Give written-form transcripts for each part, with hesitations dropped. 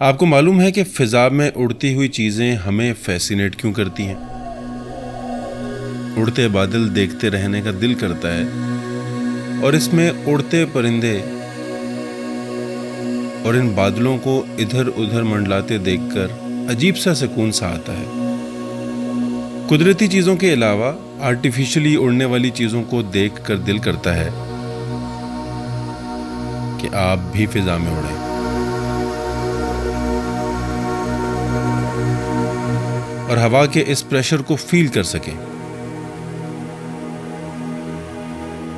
آپ کو معلوم ہے کہ فضا میں اڑتی ہوئی چیزیں ہمیں فیسینیٹ کیوں کرتی ہیں؟ اڑتے بادل دیکھتے رہنے کا دل کرتا ہے، اور اس میں اڑتے پرندے اور ان بادلوں کو ادھر ادھر منڈلاتے دیکھ کر عجیب سا سکون سا آتا ہے۔ قدرتی چیزوں کے علاوہ آرٹیفیشلی اڑنے والی چیزوں کو دیکھ کر دل کرتا ہے کہ آپ بھی فضا میں اڑیں۔ اور ہوا کے اس پریشر کو فیل کر سکیں۔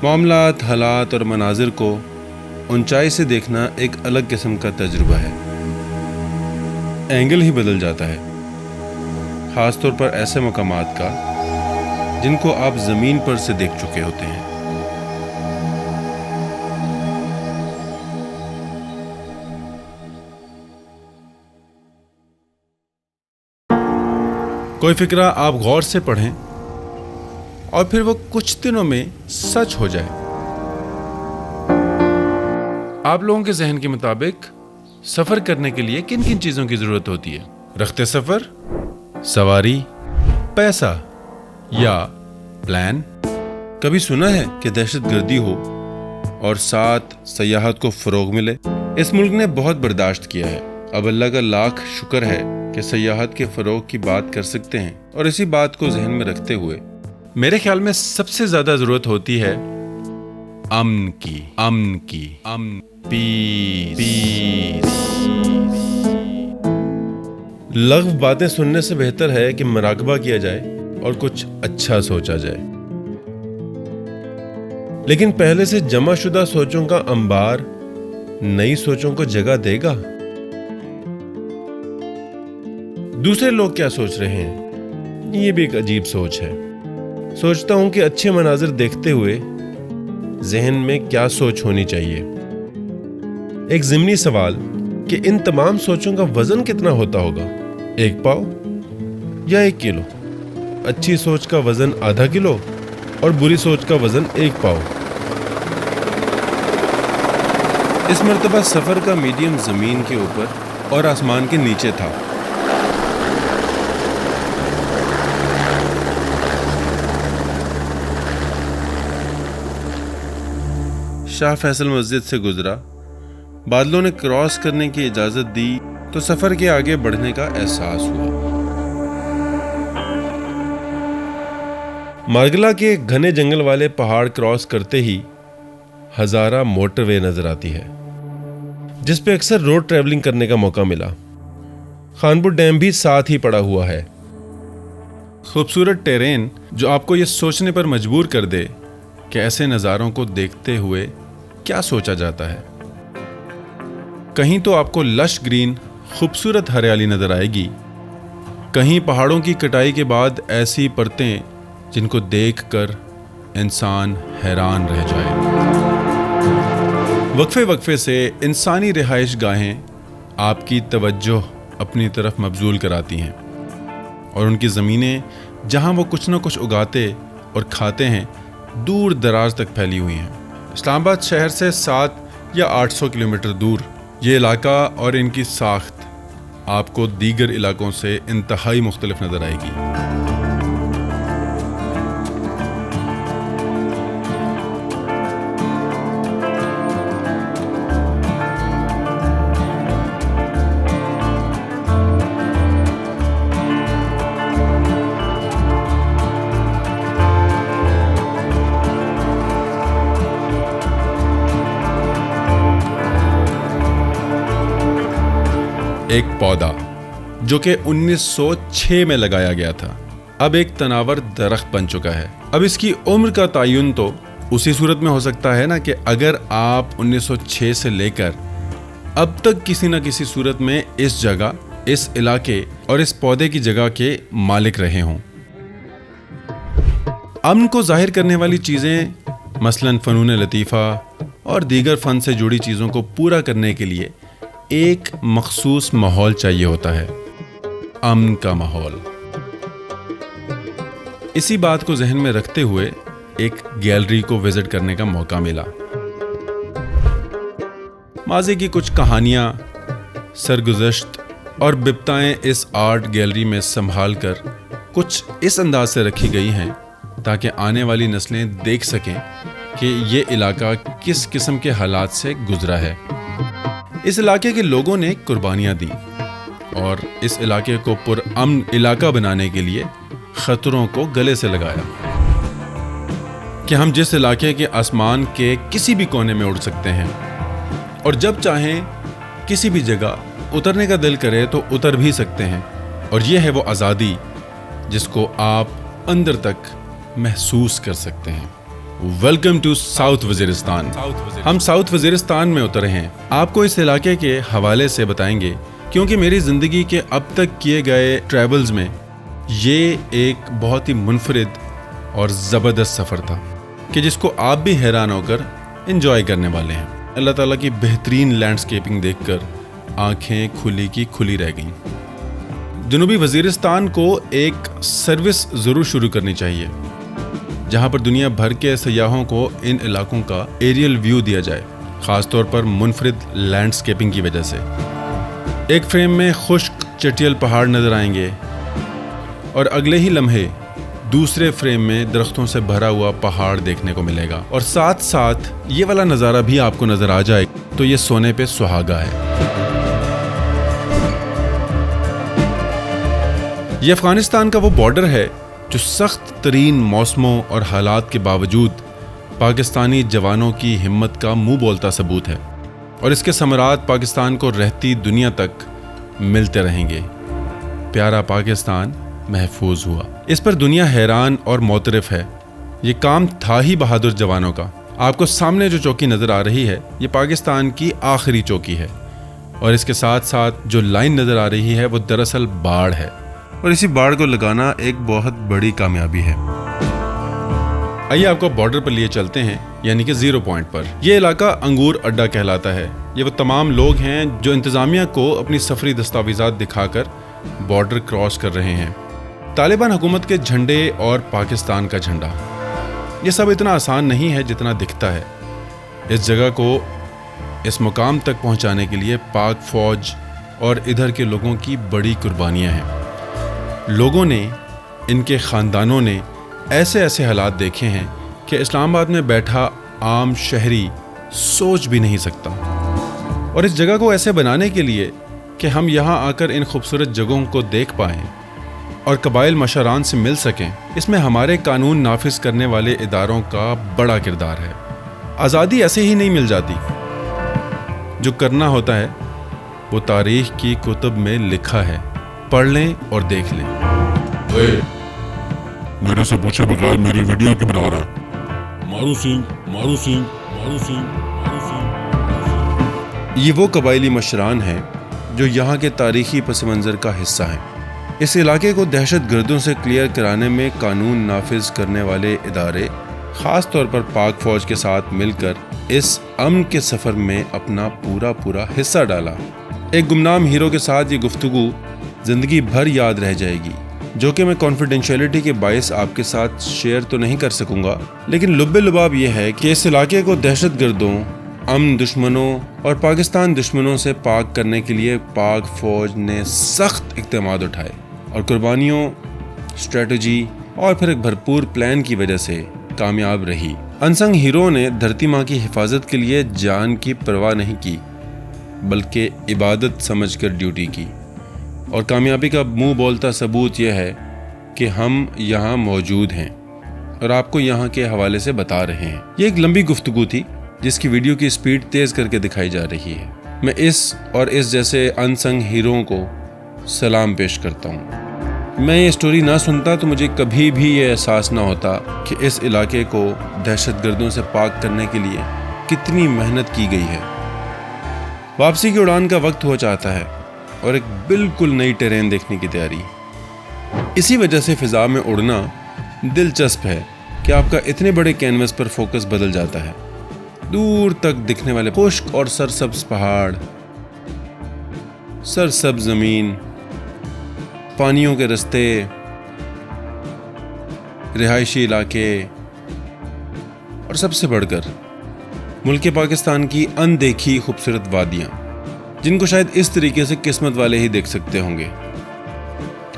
معاملات، حالات اور مناظر کو اونچائی سے دیکھنا ایک الگ قسم کا تجربہ ہے۔ اینگل ہی بدل جاتا ہے، خاص طور پر ایسے مقامات کا جن کو آپ زمین پر سے دیکھ چکے ہوتے ہیں۔ کوئی فکرہ آپ غور سے پڑھیں اور پھر وہ کچھ دنوں میں سچ ہو جائے۔ آپ لوگوں کے ذہن کے مطابق سفر کرنے کے لیے کن کن چیزوں کی ضرورت ہوتی ہے؟ رخت سفر، سواری، پیسہ یا پلان؟ کبھی سنا ہے کہ دہشت گردی ہو اور ساتھ سیاحت کو فروغ ملے؟ اس ملک نے بہت برداشت کیا ہے۔ اب اللہ کا لاکھ شکر ہے کہ سیاحت کے فروغ کی بات کر سکتے ہیں، اور اسی بات کو ذہن میں رکھتے ہوئے میرے خیال میں سب سے زیادہ ضرورت ہوتی ہے امن کی، پیس۔ لغو باتیں سننے سے بہتر ہے کہ مراقبہ کیا جائے اور کچھ اچھا سوچا جائے۔ لیکن پہلے سے جمع شدہ سوچوں کا انبار نئی سوچوں کو جگہ دے گا؟ دوسرے لوگ کیا سوچ رہے ہیں؟ یہ بھی ایک عجیب سوچ ہے۔ سوچتا ہوں کہ اچھے مناظر دیکھتے ہوئے ذہن میں کیا سوچ ہونی چاہیے۔ ایک ضمنی سوال کہ ان تمام سوچوں کا وزن کتنا ہوتا ہوگا؟ 1 پاؤ یا 1 کلو؟ اچھی سوچ کا وزن ½ کلو اور بری سوچ کا وزن 1 پاؤ۔ اس مرتبہ سفر کا میڈیم زمین کے اوپر اور آسمان کے نیچے تھا۔ شاہ فیصل مسجد سے گزرا، بادلوں نے کراس کرنے کی اجازت دی تو سفر کے آگے بڑھنے کا احساس ہوا۔ مارگلا کے گھنے جنگل والے پہاڑ کراس کرتے ہی ہزارہ موٹر وے نظر آتی ہے، جس پہ اکثر روڈ ٹریولنگ کرنے کا موقع ملا۔ خانپور ڈیم بھی ساتھ ہی پڑا ہوا ہے۔ خوبصورت ٹیرین جو آپ کو یہ سوچنے پر مجبور کر دے کہ ایسے نظاروں کو دیکھتے ہوئے کیا سوچا جاتا ہے۔ کہیں تو آپ کو لش گرین خوبصورت ہریالی نظر آئے گی، کہیں پہاڑوں کی کٹائی کے بعد ایسی پرتیں جن کو دیکھ کر انسان حیران رہ جائے۔ وقفے وقفے سے انسانی رہائش گاہیں آپ کی توجہ اپنی طرف مبذول کراتی ہیں، اور ان کی زمینیں جہاں وہ کچھ نہ کچھ اگاتے اور کھاتے ہیں دور دراز تک پھیلی ہوئی ہیں۔ اسلام آباد شہر سے 700 یا 800 کلومیٹر دور یہ علاقہ اور ان کی ساخت آپ کو دیگر علاقوں سے انتہائی مختلف نظر آئے گی۔ ایک پودا جو کہ 1906 میں لگایا گیا تھا، اب ایک تناور درخت بن چکا ہے۔ اب اس کی عمر کا تعین تو اسی صورت میں ہو سکتا ہے نا کہ اگر آپ 1906 سے لے کر اب تک کسی نہ کسی صورت میں اس جگہ، اس علاقے اور اس پودے کی جگہ کے مالک رہے ہوں۔ امن کو ظاہر کرنے والی چیزیں مثلاً فنون لطیفہ اور دیگر فن سے جڑی چیزوں کو پورا کرنے کے لیے ایک مخصوص ماحول چاہیے ہوتا ہے، امن کا ماحول۔ اسی بات کو ذہن میں رکھتے ہوئے ایک گیلری کو وزٹ کرنے کا موقع ملا۔ ماضی کی کچھ کہانیاں सरगुज़श्त और बिपताएं इस आर्ट गैलरी में संभाल कर कुछ इस अंदाज से रखी गई हैं ताकि आने वाली नस्लें देख सकें कि ये इलाका किस किस्म के हालात से गुजरा है। इस इलाके के लोगों ने कुर्बानियाँ दी और इस इलाके को पुरअमन इलाका बनाने के लिए खतरों को गले से लगाया कि हम जिस इलाके के आसमान के किसी भी कोने में उड़ सकते हैं और जब चाहें किसी भी जगह उतरने का दिल करे तो उतर भी सकते हैं। और ये है वो आज़ादी जिसको आप अंदर तक महसूस कर सकते हैं। Welcome to South Waziristan. हम साउथ वज़ीरिस्तान में उतरे हैं। आपको इस इलाके के हवाले से बताएंगे क्योंकि मेरी ज़िंदगी के अब तक किए गए ट्रैवल्स में ये एक बहुत ही मुनफरिद और ज़बरदस्त सफ़र था कि जिसको आप भी हैरान होकर एंजॉय करने वाले हैं। अल्लाह ताला की बेहतरीन लैंडस्केपिंग देखकर आंखें खुली की खुली रह गईं। जनूबी वज़ीरिस्तान को एक सर्विस ज़रूर शुरू करनी चाहिए जहां पर दुनिया भर के सयाहों को इन इलाकों का एरियल व्यू दिया जाए, ख़ास तौर पर मुनफरिद लैंडस्केपिंग की वजह से। एक फ्रेम में खुश्क चटियल पहाड़ नज़र आएंगे और अगले ही लम्हे दूसरे फ्रेम में दरख्तों से भरा हुआ पहाड़ देखने को मिलेगा और साथ साथ ये वाला नज़ारा भी आपको नज़र आ जाए तो ये सोने पे सुहागा है। ये अफगानिस्तान का वो बॉर्डर है जो सख्त तरीन मौसमों और हालात के बावजूद पाकिस्तानी जवानों की हिम्मत का मुंह बोलता सबूत है और इसके समरात पाकिस्तान को रहती दुनिया तक मिलते रहेंगे। प्यारा पाकिस्तान महफूज हुआ। इस पर दुनिया हैरान और मोतरफ है। ये काम था ही बहादुर जवानों का। आपको सामने जो चौकी नज़र आ रही है ये पाकिस्तान की आखिरी चौकी है और इसके साथ साथ जो लाइन नज़र आ रही है वो दरअसल बाड़ है और इसी बाड़ को लगाना एक बहुत बड़ी कामयाबी है। आइए आपको बॉर्डर पर लिए चलते हैं, यानी कि ज़ीरो पॉइंट पर। यह इलाका अंगूर अड्डा कहलाता है। ये वो तमाम लोग हैं जो इंतज़ामिया को अपनी सफरी दस्तावेज़ात दिखाकर बॉर्डर क्रॉस कर रहे हैं। तालिबान हुकूमत के झंडे और पाकिस्तान का झंडा, ये सब इतना आसान नहीं है जितना दिखता है। इस जगह को इस मुकाम तक पहुंचाने के लिए पाक फौज और इधर के लोगों की बड़ी कुर्बानियां हैं। लोगों ने, इनके ख़ानदानों ने ऐसे ऐसे हालात देखे हैं कि इस्लामाबाद में बैठा आम शहरी सोच भी नहीं सकता। और इस जगह को ऐसे बनाने के लिए कि हम यहाँ आकर इन खूबसूरत जगहों को देख पाएँ और कबाइल मशारान से मिल सकें, इसमें हमारे कानून नाफिज करने वाले इदारों का बड़ा किरदार है। आज़ादी ऐसे ही नहीं मिल जाती। जो करना होता है वो तारीख की कुतुब में लिखा है, पढ़ लें और देख लें। मेरे से पूछे बगैर मेरी वीडियो क्यों बना रहा है? मारू सिंह, मारू सिंह, मारू सिंह, मारू सिंह। ये वो कबाइली मशरान हैं जो यहाँ के तारीखी पस मंज़र का हिस्सा हैं। इस इलाके को दहशत गर्दों से क्लियर कराने में कानून नाफिज करने वाले इदारे ख़ास तौर पर पाक फ़ौज के साथ मिलकर इस अमन के सफ़र में अपना पूरा हिस्सा डाला। एक गुमनाम हीरो के साथ ये गुफ्तगू ज़िंदगी भर याद रह जाएगी, जो कि मैं कॉन्फिडेंशियलिटी के बायस आपके साथ शेयर तो नहीं कर सकूंगा, लेकिन लुब्बे लुबाब ये है कि इस इलाके को दहशत गर्दों, अमन दुश्मनों और पाकिस्तान दुश्मनों से पाक करने के लिए पाक फ़ौज ने सख्त इक़दामात उठाए और कुर्बानियों, स्ट्रेटजी और फिर एक भरपूर प्लान की वजह से कामयाब रही। अनसंग हीरो ने धरती माँ की हिफाजत के लिए जान की परवाह नहीं की, बल्कि इबादत समझकर ड्यूटी की। और कामयाबी का मुंह बोलता सबूत यह है कि हम यहाँ मौजूद हैं और आपको यहाँ के हवाले से बता रहे हैं। ये एक लंबी गुफ्तगू थी जिसकी वीडियो की स्पीड तेज़ करके दिखाई जा रही है। मैं इस और इस जैसे अनसंग हीरोओं को सलाम पेश करता हूँ। मैं ये स्टोरी ना सुनता तो मुझे कभी भी ये एहसास ना होता कि इस इलाके को दहशतगर्दों से पाक करने के लिए कितनी मेहनत की गई है। वापसी की उड़ान का वक्त हो चाहता है और एक बिल्कुल नई टेरेन देखने की तैयारी। इसी वजह से फ़िज़ा में उड़ना दिलचस्प है कि आपका इतने बड़े कैनवस पर फोकस बदल जाता है। दूर तक दिखने वाले खुश्क और सरसब्ज पहाड़, सरसब्ज ज़मीन, पानियों के रास्ते, रिहायशी इलाके और सबसे बढ़कर मुल्क पाकिस्तान की अनदेखी खूबसूरत वादियाँ। जिनको शायद इस तरीके से किस्मत वाले ही देख सकते होंगे,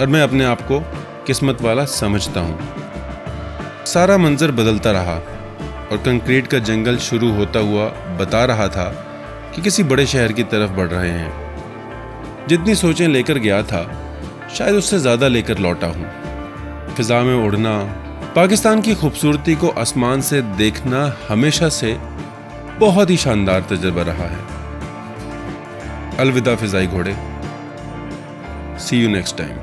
और मैं अपने आप को किस्मत वाला समझता हूँ। सारा मंजर बदलता रहा और कंक्रीट का जंगल शुरू होता हुआ बता रहा था कि किसी बड़े शहर की तरफ बढ़ रहे हैं। जितनी सोचें लेकर गया था, शायद उससे ज़्यादा लेकर लौटा हूँ। फिज़ा में उड़ना, पाकिस्तान की खूबसूरती को आसमान से देखना हमेशा से बहुत ही शानदार तजुर्बा रहा है। अलविदा फिज़ाई घोड़े, सी यू नेक्स्ट टाइम।